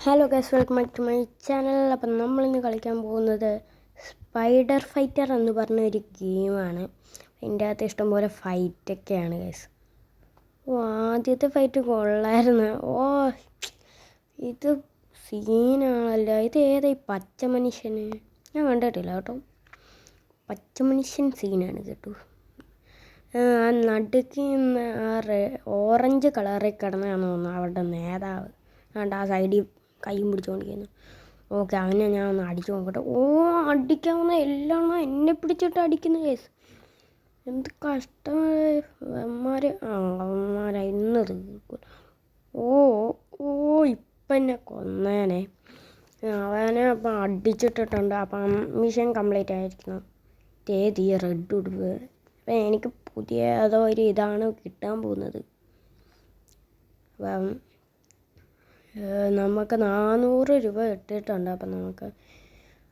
Hello guys, welcome back to my channel. അപ്പം നമ്മളിന്ന് കളിക്കാൻ പോകുന്നത് സ്പൈഡർ ഫൈറ്റർ എന്ന് പറഞ്ഞ ഒരു ഗെയിമാണ്. അതിൻ്റെ അകത്ത് ഇഷ്ടംപോലെ ഫൈറ്റൊക്കെയാണ് ഗൈസ്. ആദ്യത്തെ ഫൈറ്റ് കൊള്ളായിരുന്നു. ഇത് സീനാണല്ലോ. ഇത് ഏതാ ഈ പച്ച മനുഷ്യന്? ഞാൻ കണ്ടിട്ടില്ല കേട്ടോ. പച്ച മനുഷ്യൻ സീനാണ് കേട്ടോ. ആ നടുക്ക് ഓറഞ്ച് കളറിൽ കിടന്നാന്ന് തോന്നുന്നു അവരുടെ നേതാവ്. ആ സൈഡിൽ കൈയും പിടിച്ചുകൊണ്ടിരിക്കുന്നു. ഓക്കെ, അവനെ ഞാൻ ഒന്ന് അടിച്ചു നോക്കട്ടെ. അടിക്കാവുന്ന എല്ലാം എന്നെ പിടിച്ചിട്ട് അടിക്കുന്ന കേസ്. എന്ത് കഷ്ടമാര് അവന്മാരാ ഇന്ന് തീർക്കും. ഇപ്പം എന്നെ കൊന്നേനെ. അവനെ അപ്പം അടിച്ചിട്ടിട്ടുണ്ട്. അപ്പം മിഷൻ കംപ്ലീറ്റ് ആയിരിക്കുന്നു. ഈ റെഡ് ഉടുപ്പ്. അപ്പം എനിക്ക് പുതിയ ഏതോ ഒരു ഇതാണ് കിട്ടാൻ പോകുന്നത്. അപ്പം നമുക്ക് 400 രൂപ ഇട്ടിട്ടുണ്ട്. അപ്പം നമുക്ക്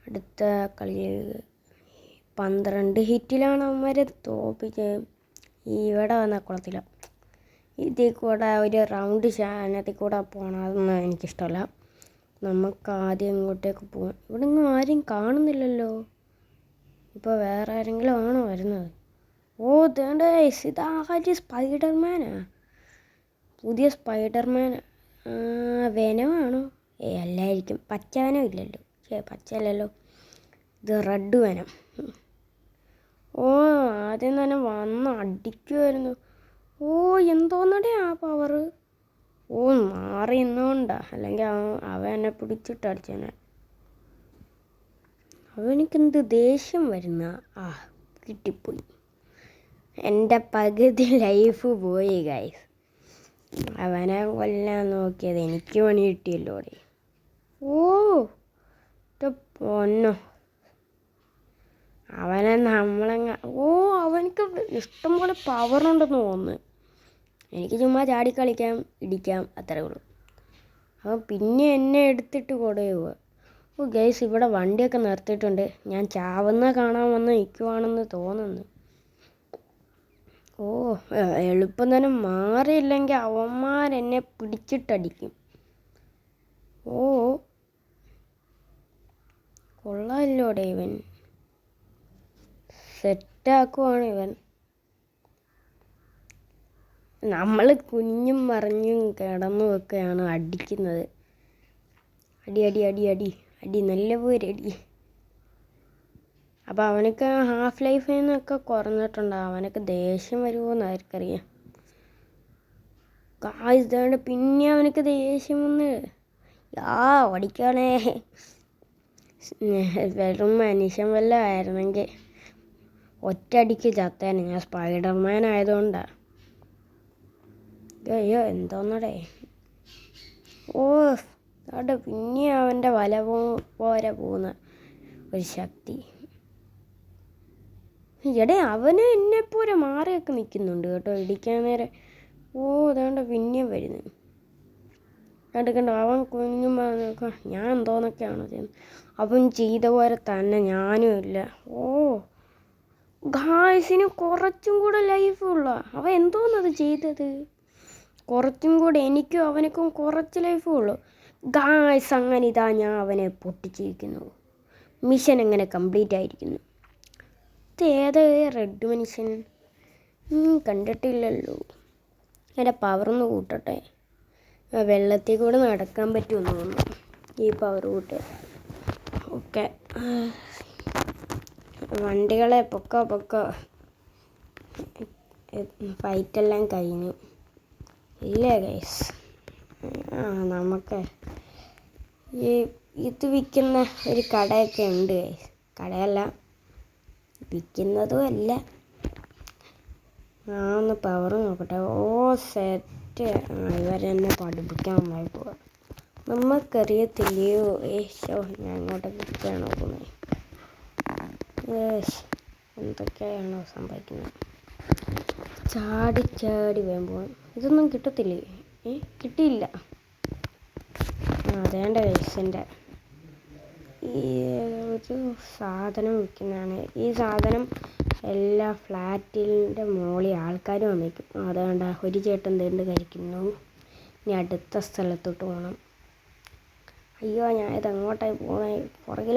അടുത്ത കളി 12 ഹിറ്റിലാണ് അവന്മാരെ തോപ്പിച്ച്. ഇവിടെ വന്ന കുളത്തില്ല. ഇതിൽ കൂടെ ഒരു റൗണ്ട് അതിനകത്തിൽ കൂടെ പോകണം. അതൊന്നും എനിക്കിഷ്ടമല്ല. നമുക്ക് ആദ്യം ഇങ്ങോട്ടേക്ക് പോകാം. ഇവിടെ ഒന്നും ആരും കാണുന്നില്ലല്ലോ. ഇപ്പോൾ വേറെ ആരെങ്കിലും ആണോ വരുന്നത്? ഇതേണ്ട ഇതാകാരി സ്പൈഡർമാനാ. പുതിയ സ്പൈഡർമാൻ വെനമാണോ? അല്ലായിരിക്കും. പച്ച വെനം ഇല്ലല്ലോ. പച്ചയല്ലല്ലോ, ഇത് റെഡ് വെനം. ആദ്യം തന്നെ വന്ന് അടിക്കുമായിരുന്നു. എന്തോന്നടേ ആ പവറ്. മാറി ഇന്നുകൊണ്ടാ. അല്ലെങ്കിൽ അവൻ എന്നെ പിടിച്ചിട്ട് അടിച്ചേനെ. അവനിക്കെന്ത് ദേഷ്യം വരുന്ന. കിട്ടിപ്പോയി. എൻ്റെ പകുതി ലൈഫ് പോയി ഗൈസ്. അവനെ കൊല്ലാൻ നോക്കിയത് എനിക്ക് പണി കിട്ടിയല്ലോ. പൊന്നോ, അവനെ അവനക്ക് ഇഷ്ടംപോലെ പവറുണ്ടെന്ന് തോന്നുന്നു. എനിക്ക് ചുമ്മാ ചാടിക്കളിക്കാം, ഇടിക്കാം, അത്രേ ഉള്ളൂ. അപ്പം പിന്നെ എന്നെ എടുത്തിട്ട് കൊടയുക. ഗൈസ്, ഇവിടെ വണ്ടിയൊക്കെ നിർത്തിയിട്ടുണ്ട്. ഞാൻ ചാവുന്ന കാണാൻ വന്ന് നിൽക്കുവാണെന്ന് തോന്നുന്നു. എളുപ്പം തന്നെ മാറിയില്ലെങ്കിൽ അവന്മാരെന്നെ പിടിച്ചിട്ടടിക്കും. കൊള്ളാമല്ലോടെ ഇവൻ. സെറ്റാക്കുവാണ് ഇവൻ. നമ്മൾ കുഞ്ഞും മറിഞ്ഞും കിടന്നുമൊക്കെയാണ് അടിക്കുന്നത്. അടി അടി അടി അടി അടി നല്ലപോലെ അടി. അപ്പോൾ അവനക്ക് ഹാഫ് ലൈഫിൽ നിന്നൊക്കെ കുറഞ്ഞിട്ടുണ്ട്. അവനക്ക് ദേഷ്യം വരുമോയെന്ന് ആർക്കറിയാം. ഇതാണ്ട് പിന്നെ അവനക്ക് ദേഷ്യം വന്ന് ഓടിക്കണേ. വെറും മനുഷ്യൻ വല്ല ആയിരുന്നെങ്കിൽ ഒറ്റയടിക്ക് ചത്തേനെ. ഞാൻ സ്പൈഡർമാൻ ആയതുകൊണ്ടാണ്. എന്തോന്നടേ. അവിടെ പിന്നെ അവൻ്റെ വല പോലെ പോകുന്ന ഒരു ശക്തി. അവന് എന്നെപ്പോലെ മാറിയൊക്കെ നിൽക്കുന്നുണ്ട് കേട്ടോ ഇടിക്കാൻ നേരം. അതാണ്ട് പിന്നെയും വരുന്നത്. എടുക്കണ്ട. അവൻ കുഞ്ഞും ഞാൻ എന്തോന്നൊക്കെയാണോ ചെയ്യുന്നത്. അവൻ ചെയ്ത പോലെ തന്നെ ഞാനും ഇല്ല. ഗായ്സിന് കുറച്ചും കൂടെ ലൈഫുള്ള അവൻ എന്തോന്നത് ചെയ്തത്. കുറച്ചും കൂടെ എനിക്കും അവനക്കും കുറച്ച് ലൈഫും ഉള്ളു ഗായ്സ്. അങ്ങനെ ഇതാ ഞാൻ അവനെ പൊട്ടിച്ചിരിക്കുന്നു. മിഷൻ എങ്ങനെ കംപ്ലീറ്റ് ആയിരിക്കുന്നു. ഏതാ റെഡ് മനുഷ്യൻ? കണ്ടിട്ടില്ലല്ലോ. എൻ്റെ പവറൊന്ന് കൂട്ടട്ടെ. വെള്ളത്തിൽ കൂടെ നടക്കാൻ പറ്റുമെന്ന് തോന്നുന്നു ഈ പവർ കൂട്ട്. ഓക്കെ, വണ്ടികളെ പൊക്ക. ഫൈറ്റെല്ലാം കഴിഞ്ഞു ഇല്ലേ ഗൈസ്? നമുക്ക് ഇത് വിൽക്കുന്ന ഒരു കടയൊക്കെ ഉണ്ട് ഗൈസ്. കടയല്ല, വിൽക്കുന്നതും അല്ല. ഒന്ന് പവർ നോക്കട്ടെ. സെറ്റ്. ഇവരെന്നെ പഠിപ്പിക്കാൻ പോവുക. നമുക്കറിയത്തില്ലയോ. ഞാൻ അങ്ങോട്ടൊക്കെ കിട്ടുകയാണോ പോകുന്നത്? എന്തൊക്കെയാണോ സംഭവിക്കുന്നത്? ചാടി വേമ്പോൾ ഇതൊന്നും കിട്ടത്തില്ലേ? കിട്ടിയില്ല. അതേണ്ട ഗൈസിൻ്റെ ഈ ഒരു സാധനം വിൽക്കുന്നതാണ്. ഈ സാധനം എല്ലാ ഫ്ലാറ്റിൻ്റെ മുകളിൽ ആൾക്കാരും വന്നേക്കും. അതുകൊണ്ട് ഒരു ചേട്ടൻ തേണ്ട് കഴിക്കുന്നു. ഇനി അടുത്ത സ്ഥലത്തോട്ട് പോകണം. അയ്യോ ഞാൻ ഇത് എങ്ങോട്ടായി പോകുന്നത്? പുറകിൽ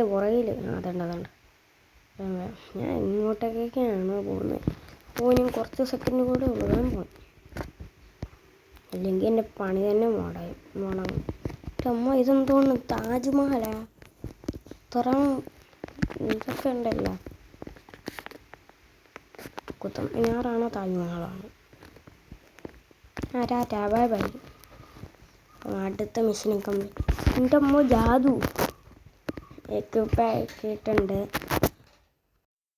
അതുണ്ട്. ഞാൻ ഇങ്ങോട്ടേക്കാണ് പോകുന്നത്. ഇനി കുറച്ച് സെക്കൻഡ് കൂടെ ഉള്ളൂ ഞാൻ പോകും. അല്ലെങ്കിൽ എൻ്റെ പണി തന്നെ മുടങ്ങും. അമ്മ ഇതെന്തോന്ന് താജ്മഹലാ? ഇത്ര ഇതൊക്കെ ഉണ്ടല്ലോ. കുത്തം മിനാറാണോ താജ്മഹലാണോ? Tata bye bye. അടുത്ത മിഷനും കംപ്ലീറ്റ്. എൻ്റെ അമ്മ ജാദു എക്വിപ്പാക്കിയിട്ടുണ്ട്.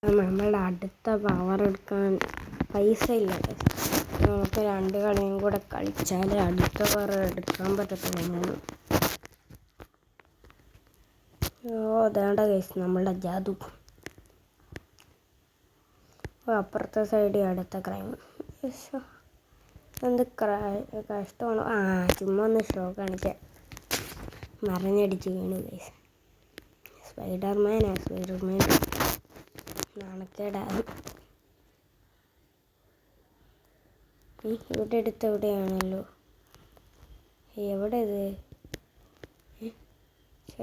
നമ്മളുടെ അടുത്ത പവർ എടുക്കാൻ പൈസ ഇല്ല. നമുക്ക് 2 കളിയും കൂടെ കളിച്ചാലേ അടുത്ത പവർ എടുക്കാൻ പറ്റത്തുള്ളൂ. അതേണ്ട കേസ് നമ്മളുടെ ജാദു. അപ്പുറത്തെ സൈഡിൽ അടുത്ത ക്രൈം. എന്ത് കഷ്ടമാണോ? ചുമ്മാ ഒന്ന് ഷോ കാണിച്ച മറിഞ്ഞടിച്ച് വീണു കേസ്. സ്പൈഡർമാൻ നാണക്കേടാണ്. ഇവിടെ അടുത്ത് എവിടെയാണല്ലോ. എവിടെ ഇത്?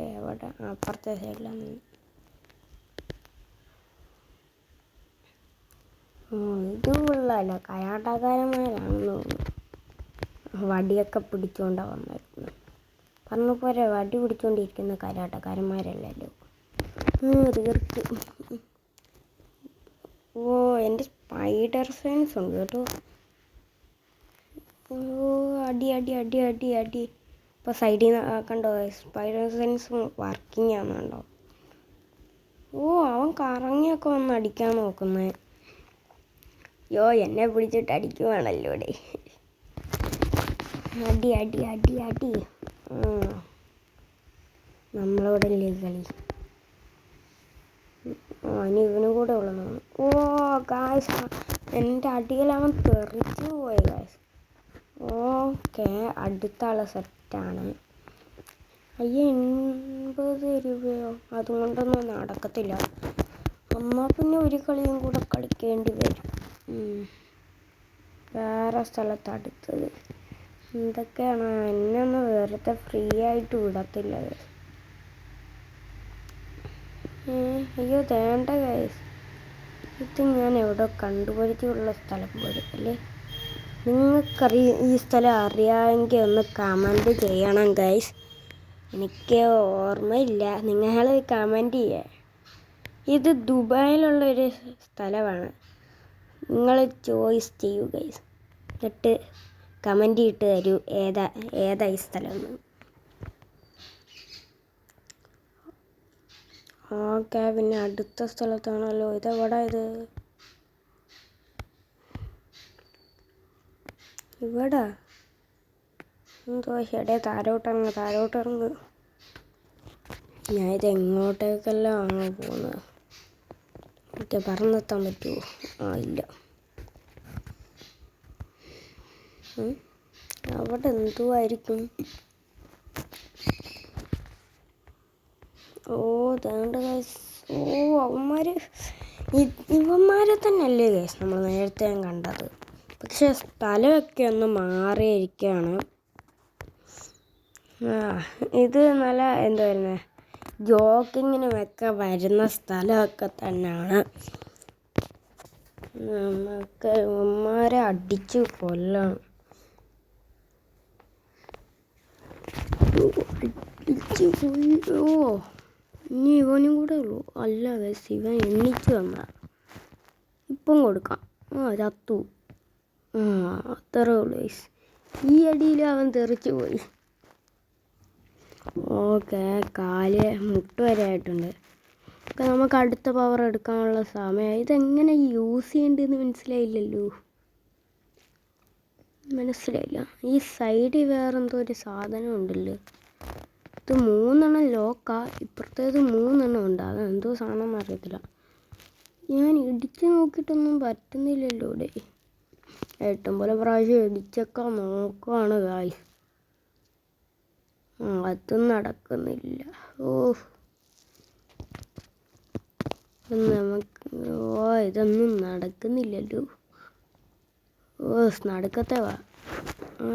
എവിടെ? അപ്പുറത്തെ സൈഡിലാണ്. ഇത് കൊള്ളാമല്ലോ. കരാട്ടക്കാരന്മാരാണെന്ന് തോന്നുന്നു. വടിയൊക്കെ പിടിച്ചുകൊണ്ടാണ് വന്നിരിക്കുന്നത്. പറഞ്ഞ പോലെ വടി പിടിച്ചുകൊണ്ടിരിക്കുന്ന കരാട്ടക്കാരന്മാരല്ലല്ലോ. തീർക്ക്. എൻ്റെ സ്പൈഡർ സെൻസ് ഉണ്ട് കേട്ടോ. അടി അടി അടി അടി അടി. ഇപ്പോൾ സൈഡിൽ നിന്ന് കണ്ടോ? സ്പൈഡർ സെൻസ് വർക്കിംഗ് ആണെന്നുണ്ടോ? അവൻ കറങ്ങിയൊക്കെ വന്ന് അടിക്കാൻ നോക്കുന്നത്. എന്നെ പിടിച്ചിട്ട് അടിക്കുവാണല്ലോ ഇവിടെ. അടി അടി അടി അടി. നമ്മളോട് അല്ലേ കളി. ഇനി ഇവനും കൂടെ ഉള്ളതാണ്. ഗായ്സ് എൻ്റെ അടിയിൽ അവൻ തെറിച്ചു പോയി ഗായ്സ്. ഓക്കെ അടുത്ത ആളെ സെറ്റാണ്. 80 രൂപയോ? അതുകൊണ്ടൊന്നും നടക്കത്തില്ല. എന്നാൽ പിന്നെ ഒരു കളിയും കൂടെ കളിക്കേണ്ടി വരും. വേറെ സ്ഥലത്ത് അടുത്തത് എന്തൊക്കെയാണ്? എന്നെ ഒന്ന് വെറുതെ ഫ്രീ ആയിട്ട് വിടത്തില്ല. അയ്യോ വേണ്ട ഗൈസ്. ഇത് ഞാൻ എവിടെ കണ്ടുപിടിച്ചുള്ള സ്ഥലം പോലും അല്ലേ? ഈ സ്ഥലം അറിയാമെങ്കിൽ ഒന്ന് കമൻറ്റ് ചെയ്യണം ഗൈസ്. എനിക്ക് ഓർമ്മയില്ല. നിങ്ങൾ കമൻറ്റ് ചെയ്യേ. ഇത് ദുബായിലുള്ളൊരു സ്ഥലമാണ്. നിങ്ങൾ ചോയ്സ് ചെയ്യൂ ഗൈസ്. എന്നിട്ട് കമൻറ്റ് ഇട്ട് തരൂ ഏതാ ഈ സ്ഥലമെന്ന്. ഓക്കെ പിന്നെ അടുത്ത സ്ഥലത്താണല്ലോ. ഇതെവിടെ? ഇവിടെ എന്തോ ഷെടേ താരോട്ടിറങ്ങ്. ഞാൻ ഇത് എങ്ങോട്ടേക്കെല്ലാം ആണ് പോകുന്നത്. എനിക്ക് പറന്നെത്താൻ പറ്റുമോ? ഇല്ല. അവിടെ എന്തുമായിരിക്കും? വേണ്ട ഗൈസ്. ഇവന്മാരെ തന്നെയല്ലേ ഗൈസ് നമ്മൾ നേരത്തെ കണ്ടത്. പക്ഷെ സ്ഥലമൊക്കെ ഒന്ന് മാറിയിരിക്കുകയാണ്. ഇത് നല്ല എന്താ പറയുന്നത്, ജോക്കിങ്ങിനുമൊക്കെ വരുന്ന സ്ഥലമൊക്കെ തന്നെയാണ്. നമുക്ക് ഇവന്മാരെ അടിച്ച് കൊല്ലണം. ഇനി ഇവനും കൂടെ ഉള്ളൂ. അല്ല ഗൈസ് ഇവൻ എണ്ണിച്ച് വന്ന ഇപ്പം കൊടുക്കാം. ചത്തു. അത്രേ ഉള്ളൂ ഗൈസ്. ഈ അടിയിൽ അവൻ തെറിച്ച് പോയി. ഓക്കെ കാല് മുട്ട് വരെ ആയിട്ടുണ്ട്. നമുക്ക് അടുത്ത പവർ എടുക്കാനുള്ള സമയം. ഇതെങ്ങനെ യൂസ് ചെയ്യേണ്ടതെന്ന് മനസ്സിലായില്ല. ഈ സൈഡിൽ വേറെന്തോ ഒരു സാധനം ഉണ്ടല്ലോ. ഇത് 3 ലോക്കാ. ഇപ്പുറത്തേത് 3 ഉണ്ട്. അതെന്തോ സാധനം അറിയത്തില്ല. ഞാൻ ഇടിച്ച് നോക്കിയിട്ടൊന്നും പറ്റുന്നില്ലല്ലോ ഇവിടെ. പോലെ പ്രാവശ്യം ഇടിച്ചൊക്കെ നോക്കുവാണ് ഗായ്സ്. അതും നടക്കുന്നില്ല. ഇതൊന്നും നടക്കുന്നില്ലല്ലോ. നടുക്കത്തെ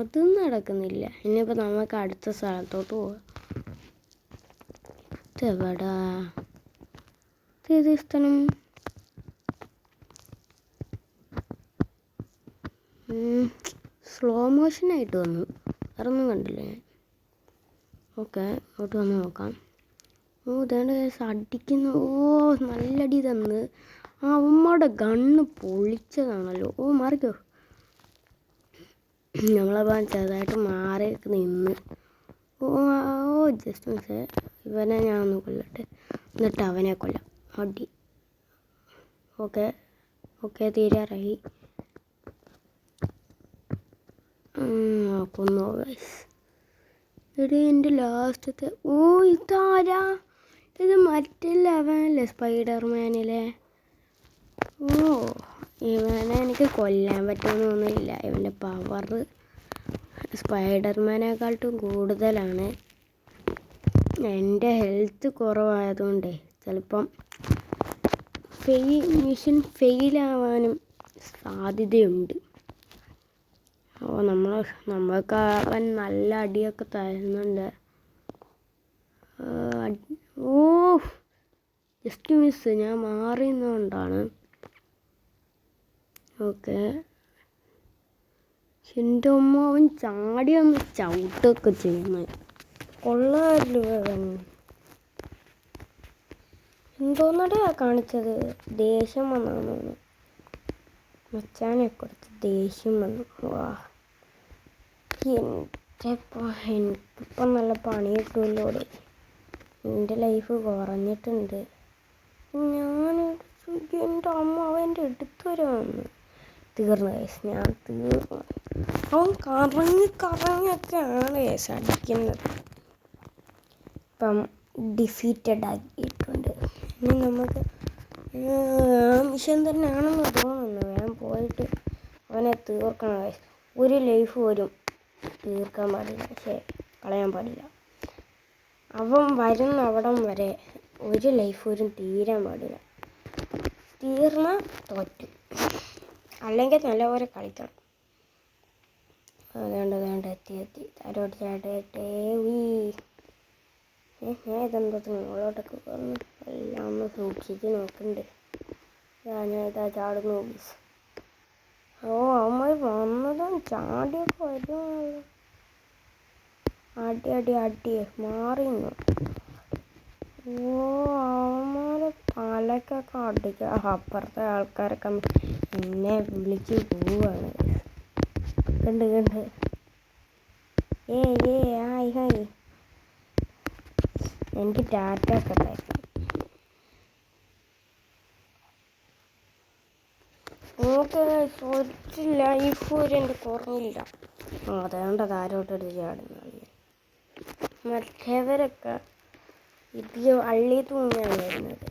അതും നടക്കുന്നില്ല. ഇനിയിപ്പോൾ നമുക്ക് അടുത്ത സ്ഥലത്തോട്ട് പോവാം. ഇതെവിടാ? ഇതേത് സ്ഥലം? സ്ലോ മോഷനായിട്ട് വന്നു, വേറൊന്നും കണ്ടില്ല ഞാൻ. ഓക്കെ, അങ്ങോട്ട് വന്ന് നോക്കാം. ഓ ഇതേണ്ട അടിക്കുന്നു. ഓ നല്ല അടി തന്ന്. ആ ഉമ്മയുടെ ഗണ്ണ് പൊളിച്ചതാണല്ലോ. ഓ മാറിക്കോ. നമ്മളപ്പോൾ ചെറുതായിട്ട് മാറി നിന്ന്. ഓ ജസ്റ്റ് മിസ്സേ. ഇവനെ ഞാൻ ഒന്ന് കൊല്ലട്ടെ, എന്നിട്ട് അവനെ കൊല്ലാം. അടി. ഓക്കെ ഓക്കെ, തീരാറായി. കൊന്നു ഗൈസ്. ഇത് എൻ്റെ ലാസ്റ്റത്തെ. ഓ ഇതാരാ? ഇത് മറ്റേ അവനല്ലേ, സ്പൈഡർമാനിലെ. ഓ ഇവനെ എനിക്ക് കൊല്ലാൻ പറ്റുമെന്നൊന്നുമില്ല. ഇവൻ്റെ പവർ സ്പൈഡർമാനേക്കാട്ടും കൂടുതലാണ്. എൻ്റെ ഹെൽത്ത് കുറവായതുകൊണ്ടേ ചിലപ്പം മിഷൻ ഫെയിലാവാനും സാധ്യതയുണ്ട്. ഓ നമ്മൾക്ക് അവൻ നല്ല അടിയൊക്കെ തരുന്നുണ്ട്. ഓ ജസ്റ്റ് മിസ്, ഞാൻ മാറിയുന്നതുകൊണ്ടാണ്. ഓക്കെ, എൻ്റെ അമ്മ അവൻ ചാടി ഒന്ന് ചവിട്ടൊക്കെ ചെയ്യുന്നത് കൊള്ളാമല്ലോ. അവൻ എന്തോന്നടെയാ കാണിച്ചത്? ദേഷ്യം വന്നു മച്ചാനെ കുറച്ച് ദേഷ്യം വന്നു. വാ, എനിക്കിപ്പം നല്ല പണി കിട്ടുമല്ലോടെ. എൻ്റെ ലൈഫ് കുറഞ്ഞിട്ടുണ്ട്. എൻ്റെ അമ്മ അവൻ്റെ അടുത്ത് വരെ വന്നു. തീർന്നു കേസ്, ഞാൻ തീർന്നു. അവൻ കറങ്ങിയൊക്കെയാണ് കേസ് അടിക്കുന്നത്. ഇപ്പം ഡിഫീറ്റഡ് ആക്കിയിട്ടുണ്ട്. ഇനി നമുക്ക് മിഷൻ തന്നെയാണെന്ന് തോന്നുന്നു. ഞാൻ പോയിട്ട് അവനെ തീർക്കണം കേസ്. ഒരു ലൈഫ് പോലും തീർക്കാൻ പാടില്ല, കളയാൻ പാടില്ല. അവൻ വരുന്ന അവിടം വരെ ഒരു ലൈഫ് പോലും തീരാൻ പാടില്ല. തീർന്ന തോറ്റു, അല്ലെങ്കിൽ നല്ലപോലെ കളിക്കണം. വേണ്ട എത്തി താരോട്ട് ചാടട്ടെ. ഞാൻ ഇതെന്തോ നിങ്ങളോട്ടൊക്കെ പറഞ്ഞു എല്ലാം ഒന്ന് സൂക്ഷിച്ച് നോക്കണ്ടേ. ഞാൻ ഇതാ ചാടുന്നു. ഓ അവന്മാർ വന്നതും ചാടിയൊക്കെ വരുമല്ലോ. അടി മാറിന്നു. ഓ അവന്മാരെ തലക്കൊക്കെ അടിക്കുക. അപ്പുറത്തെ ആൾക്കാരൊക്കെ എന്നെ വിളിച്ച് പോവാണ്. കണ്ട് ഹായ് എനിക്ക് ടാറ്റ ഒക്കെ ഉണ്ടായിരുന്നു. ഓക്കെ, ഒരു ലൈഫ് വരെ എൻ്റെ കുറഞ്ഞില്ല. അതുകൊണ്ട് താരോട്ടെടുത്ത് ചാടുന്ന മറ്റവരൊക്കെ ഇത് അള്ളി തൂങ്ങിയാണ് വരുന്നത്.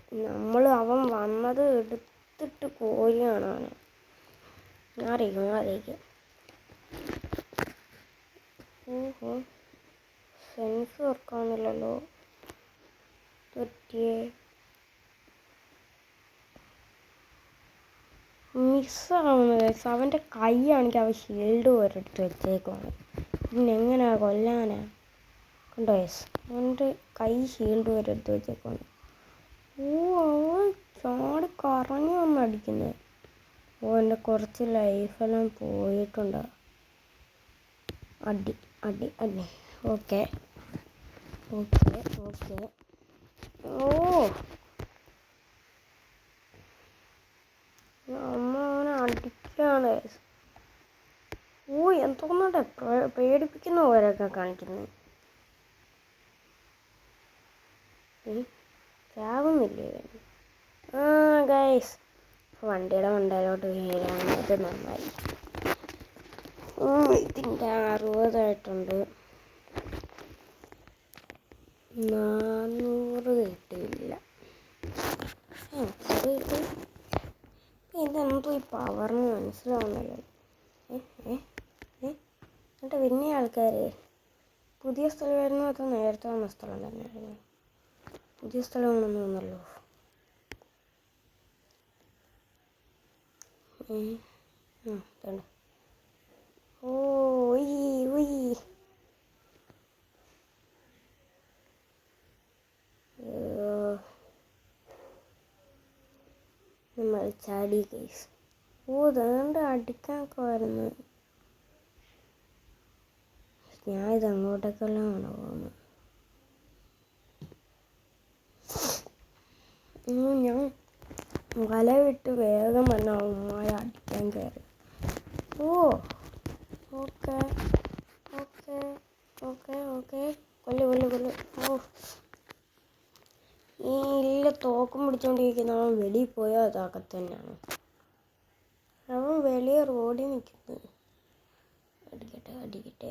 അവൻ വന്നത് എടുത്തിട്ട് കോരിയാണ് അവനെ. മാറിക്കും. ഓഹോ, സെൻസ് ഓർക്കാവുന്നില്ലല്ലോ. തെറ്റിയേ മിസ്സാവുന്നത്. അവൻ്റെ കൈയാണെങ്കിൽ അവൻ ഷീൽഡ് ഒരിടത്ത് വെച്ചേക്കുവാണ്. പിന്നെ എങ്ങനെയാ കൊല്ലാനാ? കണ്ടോ യെസ്, അവൻ്റെ കൈ ഷീൽഡ് ഒരിടത്ത് വെച്ചേക്കുവാണ്. ഓ അവൻ ചാടി കറങ്ങി വന്ന് അടിക്കുന്നത്. ഓ എൻ്റെ കുറച്ച് ലൈഫെല്ലാം പോയിട്ടുണ്ട്. അടി. ഓക്കെ ഓ അവനെ അടിക്കാണ്. ഓ എന്തോന്നട്ടെ പേടിപ്പിക്കുന്ന പോലെയൊക്കെ കാണിക്കുന്നത്. ചാവുന്നില്ലേ ഗൈസ്? വണ്ടിയുടെ മണ്ടയിലോട്ട് വീഴാനായിട്ട് നന്നായി. ഇതിൻ്റെ 60 400 കിട്ടിയില്ല. ഇതെന്തോ ഈ പവറിന് മനസ്സിലാവുന്നില്ല. എന്നിട്ട് പിന്നെ ആൾക്കാർ പുതിയ സ്ഥലമായിരുന്നു അതോ നേരത്തെ വന്ന സ്ഥലം തന്നെയായിരുന്നു? പുതിയ സ്ഥലമാണെന്ന് തോന്നല്ലോ. ഓ നമ്മൾ ചാടി ഗൈസ്. ഇതുകൊണ്ട് അടിക്കാനൊക്കെ വരുന്നു. ഞാൻ ഇത് അങ്ങോട്ടേക്കെല്ലാം പോകുന്നു. ഞാൻ വല വിട്ട് വേഗം വന്ന ഉമ്മാരെ അടിക്കാൻ കയറി. ഓക്കെ ഓക്കെ ഓക്കെ ഓക്കെ കൊല്ല്. ഈ ഇല്ല തോക്കും പിടിച്ചോണ്ടിരിക്കുന്ന അവൻ വെളിയിൽ പോയാൽ അതൊക്കെ തന്നെയാണ്. അവൻ വെളിയെ റോഡിൽ നിൽക്കുന്നത്. അടിക്കട്ടെ.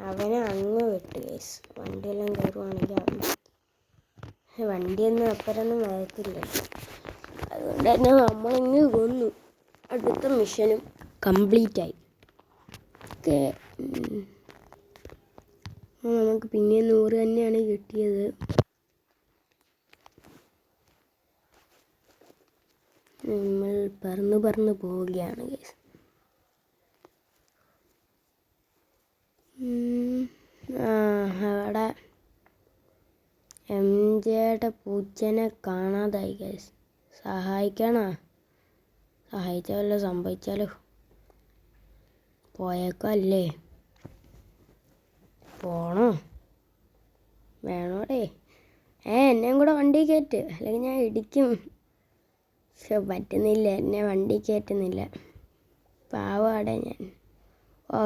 അവനെ അങ്ങ് വെട്ട് കേസ്. വണ്ടിയെല്ലാം കയറുവാണെങ്കിൽ വണ്ടിയൊന്നും അപ്പറൊന്നും വരത്തില്ല. അതുകൊണ്ട് തന്നെ നമ്മളിങ്ങ് കൊന്നു. അടുത്ത മിഷനും കംപ്ലീറ്റ് ആയി. ഓക്കെ, നമുക്ക് പിന്നെ 100 തന്നെയാണ് കിട്ടിയത്. നമ്മൾ പറന്ന് പോവുകയാണ് ഗൈസ്. അവിടെ MJയുടെ പൂച്ചനെ കാണാതായി ഗൈസ്. സഹായിച്ചാൽ വല്ല സംഭവിച്ചാലോ. പോയേക്കല്ലേ. പോണോ വേണോടേ? എന്നെയും കൂടെ വണ്ടി കയറ്റ്, അല്ലെങ്കിൽ ഞാൻ ഇടിക്കും. പക്ഷെ പറ്റുന്നില്ല, എന്നെ വണ്ടി കയറ്റുന്നില്ല. പാവാടെ ഞാൻ.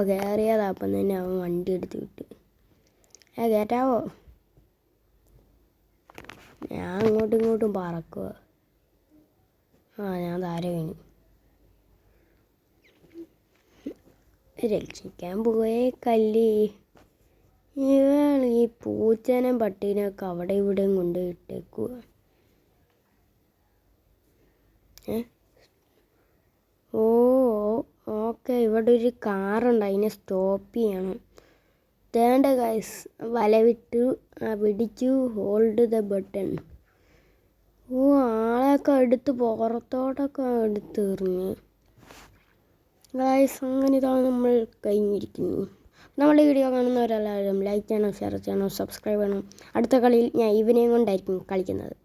കയറിയതാ. അപ്പം തന്നെ അവൻ വണ്ടി എടുത്ത് വിട്ട്. കയറ്റാവോ? ഞാൻ അങ്ങോട്ടും ഇങ്ങോട്ടും പറക്കുക. ഞാൻ താര വീണു. രക്ഷിക്കാൻ പോയേ കല്ലി. ഇയാൾ ഈ പൂച്ചനും പട്ടീനൊക്കെ അവിടെ ഇവിടെയും കൊണ്ട് ഇട്ടേക്കുക. ഓക്കെ, ഇവിടെ ഒരു കാറുണ്ട്, അതിനെ സ്റ്റോപ്പ് ചെയ്യണം. തേണ്ട ഗൈസ്, വല വിട്ടു പിടിച്ചു. Hold the button. ആളെയൊക്കെ എടുത്ത് പുറത്തോട്ടൊക്കെ എടുത്തെറിഞ്ഞ് ഗൈസ്. അങ്ങനെ ഇതാണ് നമ്മൾ കഴിഞ്ഞിരിക്കുന്നു. നമ്മുടെ വീഡിയോ കാണുന്നവരെല്ലാവരും ലൈക്ക് ചെയ്യണം, ഷെയർ ചെയ്യണം, സബ്സ്ക്രൈബ് ചെയ്യണം. അടുത്ത കളിയിൽ ഞാൻ ഇവനെയും കൊണ്ടായിരിക്കും കളിക്കുന്നത്.